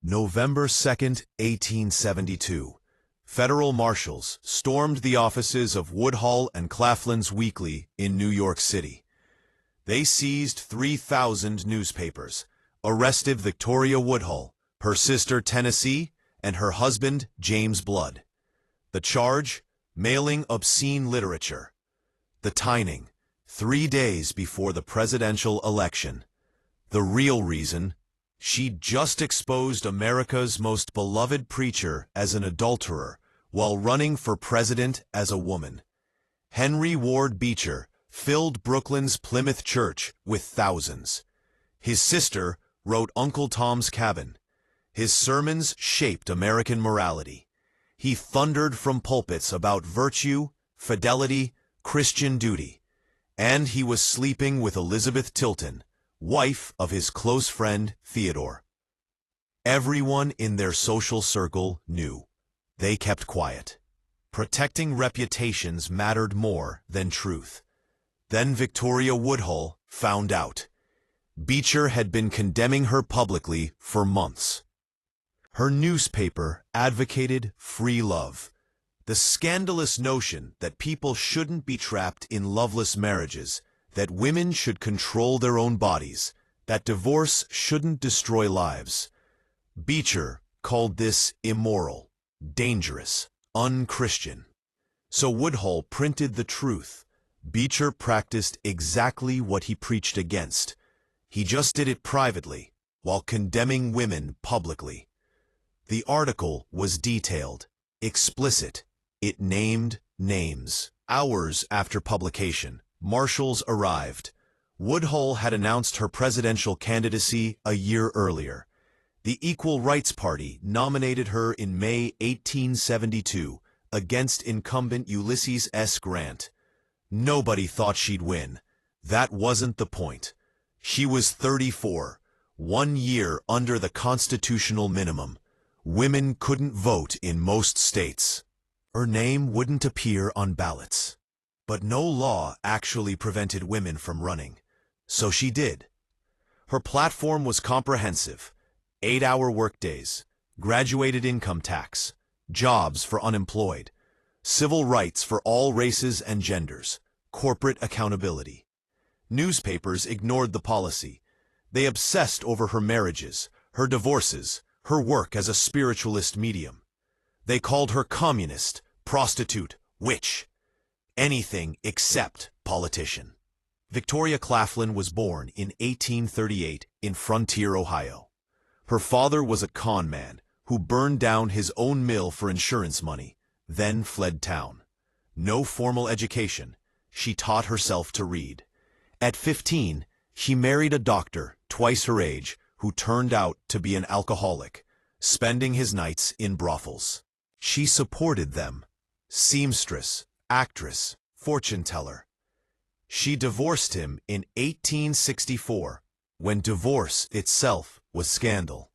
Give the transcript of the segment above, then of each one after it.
November 2, 1872. Federal marshals stormed the offices of Woodhull and Claflin's Weekly in New York City. They seized 3,000 newspapers, arrested Victoria Woodhull, her sister Tennessee, and her husband James Blood. The charge? Mailing obscene literature. The timing? 3 days before the presidential election. The real reason? She'd just exposed America's most beloved preacher as an adulterer while running for president as a woman. Henry Ward Beecher filled Brooklyn's Plymouth Church with thousands. His sister wrote Uncle Tom's Cabin. His sermons shaped American morality. He thundered from pulpits about virtue, fidelity, Christian duty. And he was sleeping with Elizabeth Tilton, wife of his close friend Theodore. Everyone in their social circle knew. They kept quiet. Protecting reputations mattered more than truth. Then Victoria Woodhull found out. Beecher had been condemning her publicly for months. Her newspaper advocated free love, the scandalous notion that people shouldn't be trapped in loveless marriages, that women should control their own bodies, that divorce shouldn't destroy lives. Beecher called this immoral, dangerous, unchristian. So Woodhull printed the truth. Beecher practiced exactly what he preached against. He just did it privately, while condemning women publicly. The article was detailed, explicit. It named names. Hours after publication, marshals arrived. Woodhull had announced her presidential candidacy a year earlier. The Equal Rights Party nominated her in May 1872 against incumbent Ulysses S. Grant. Nobody thought she'd win. That wasn't the point. She was 34, 1 year under the constitutional minimum. Women couldn't vote in most states. Her name wouldn't appear on ballots. But no law actually prevented women from running. So she did. Her platform was comprehensive. 8-hour workdays, graduated income tax, jobs for unemployed, civil rights for all races and genders, corporate accountability. Newspapers ignored the policy. They obsessed over her marriages, her divorces, her work as a spiritualist medium. They called her communist, prostitute, witch. Anything except politician. Victoria Claflin was born in 1838 in Frontier, Ohio. Her father was a con man who burned down his own mill for insurance money, then fled town. No formal education. She taught herself to read. At 15, she married a doctor twice her age who turned out to be an alcoholic, spending his nights in brothels. She supported them. Seamstress, actress, fortune teller. She divorced him in 1864, when divorce itself was scandal.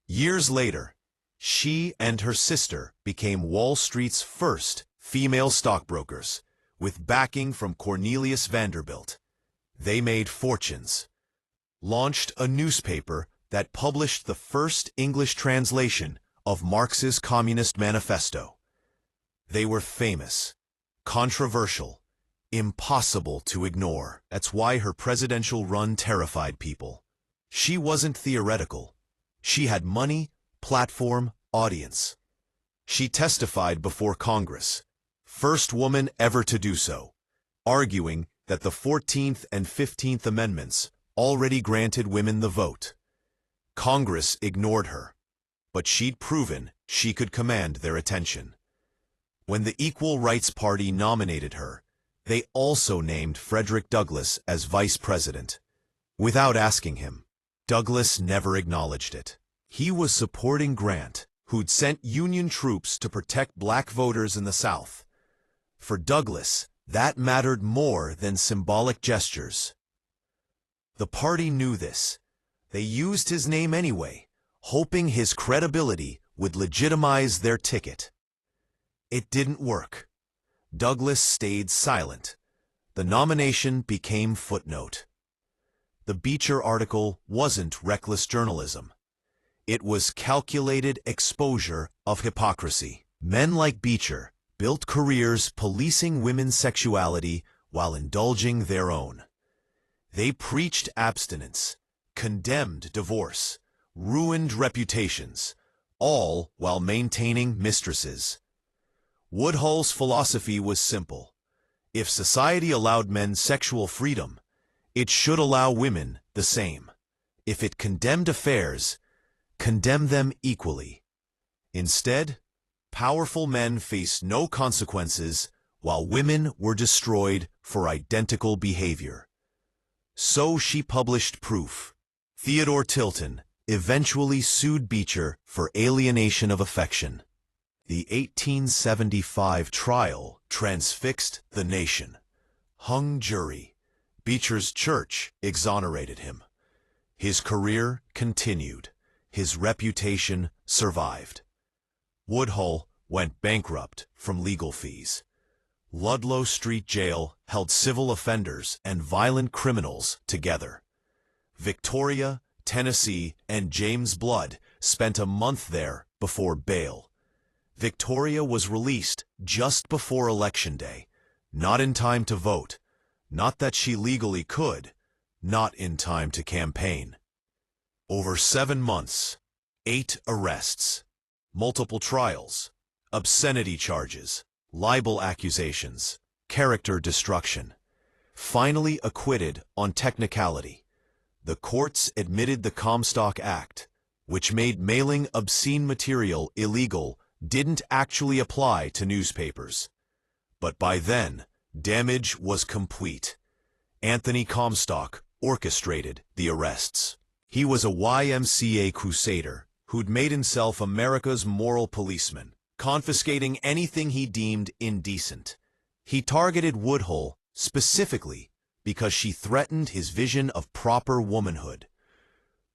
Years later, she and her sister became Wall Street's first female stockbrokers, with backing from Cornelius Vanderbilt. They made fortunes. Launched a newspaper that published the first English translation of Marx's Communist Manifesto. They were famous, controversial, impossible to ignore. That's why her presidential run terrified people. She wasn't theoretical. She had money, platform, audience. She testified before Congress, first woman ever to do so, arguing that the 14th and 15th Amendments already granted women the vote. Congress ignored her, but she'd proven she could command their attention. When the Equal Rights Party nominated her, they also named Frederick Douglass as vice president. Without asking him, Douglass never acknowledged it. He was supporting Grant, who'd sent Union troops to protect black voters in the South. For Douglass, that mattered more than symbolic gestures. The party knew this. They used his name anyway, hoping his credibility would legitimize their ticket. It didn't work. Douglass stayed silent. The nomination became footnote. The Beecher article wasn't reckless journalism. It was calculated exposure of hypocrisy. Men like Beecher built careers policing women's sexuality while indulging their own. They preached abstinence, condemned divorce, ruined reputations, all while maintaining mistresses. Woodhull's philosophy was simple. If society allowed men sexual freedom, it should allow women the same. If it condemned affairs, condemn them equally. Instead, powerful men faced no consequences while women were destroyed for identical behavior. So she published proof. Theodore Tilton eventually sued Beecher for alienation of affection. The 1875 trial transfixed the nation. Hung jury. Beecher's church exonerated him. His career continued. His reputation survived. Woodhull went bankrupt from legal fees. Ludlow Street Jail held civil offenders and violent criminals together. Victoria, Tennessee, and James Blood spent a month there before bail. Victoria was released just before Election Day, not in time to vote, not that she legally could, not in time to campaign. Over 7 months, 8 arrests, multiple trials, obscenity charges, libel accusations, character destruction. Finally acquitted on technicality. The courts admitted the Comstock Act, which made mailing obscene material illegal, didn't actually apply to newspapers. But by then, damage was complete. Anthony Comstock orchestrated the arrests. He was a YMCA crusader who'd made himself America's moral policeman, confiscating anything he deemed indecent. He targeted Woodhull specifically because she threatened his vision of proper womanhood.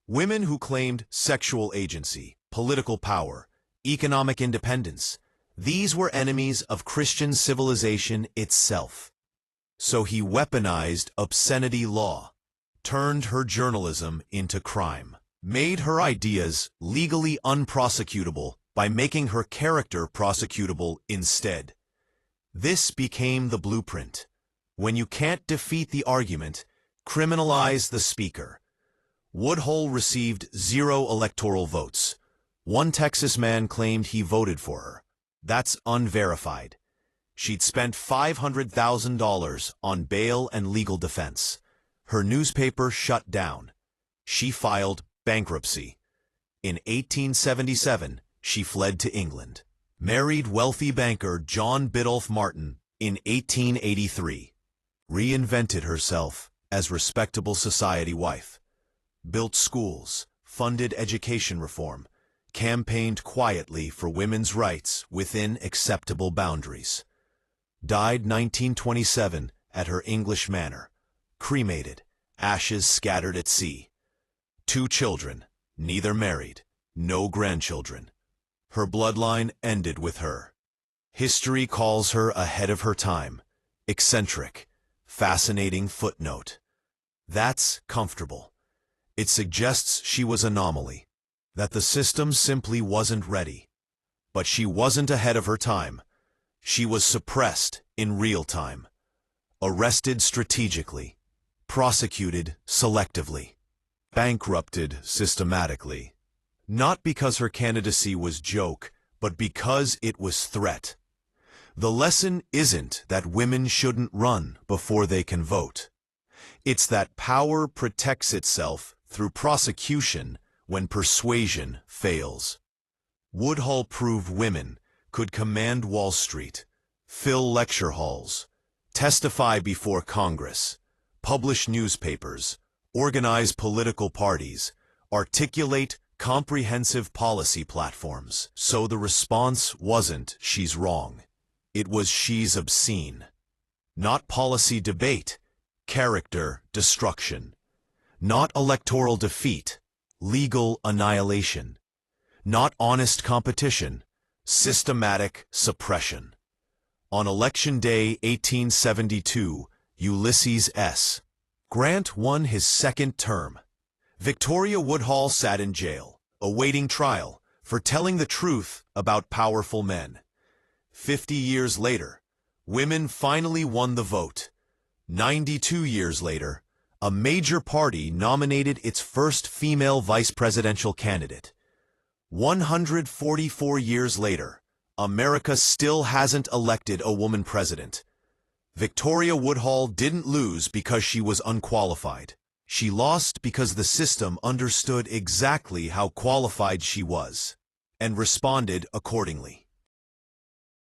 Women who claimed sexual agency, political power, economic independence, these were enemies of Christian civilization itself. So he weaponized obscenity law, turned her journalism into crime, made her ideas legally unprosecutable by making her character prosecutable instead. This became the blueprint. When you can't defeat the argument, criminalize the speaker. Woodhull received 0 electoral votes. One Texas man claimed he voted for her. That's unverified. She'd spent $500,000 on bail and legal defense. Her newspaper shut down. She filed bankruptcy. In 1877, she fled to England. Married wealthy banker John Biddulph Martin in 1883. Reinvented herself as respectable society wife. Built schools, funded education reform, campaigned quietly for women's rights within acceptable boundaries. Died 1927 at her English manor, cremated, ashes scattered at sea. 2 children, neither married, no grandchildren. Her bloodline ended with her. History calls her ahead of her time, eccentric, fascinating footnote. That's comfortable. It suggests she was an anomaly, that the system simply wasn't ready. But she wasn't ahead of her time. She was suppressed in real time, arrested strategically, prosecuted selectively, bankrupted systematically. Not because her candidacy was joke, but because it was threat. The lesson isn't that women shouldn't run before they can vote. It's that power protects itself through prosecution when persuasion fails. Woodhull proved women could command Wall Street, fill lecture halls, testify before Congress, publish newspapers, organize political parties, articulate comprehensive policy platforms. So the response wasn't she's wrong. It was she's obscene. Not policy debate, character destruction. Not electoral defeat, legal annihilation. Not honest competition, systematic suppression. On Election Day 1872, Ulysses S. Grant won his 2nd term. Victoria Woodhull sat in jail. awaiting trial for telling the truth about powerful men. 50 years later, women finally won the vote. 92 years later, a major party nominated its first female vice presidential candidate. 144 years later, America still hasn't elected a woman president. Victoria Woodhull didn't lose because she was unqualified. She lost because the system understood exactly how qualified she was and responded accordingly.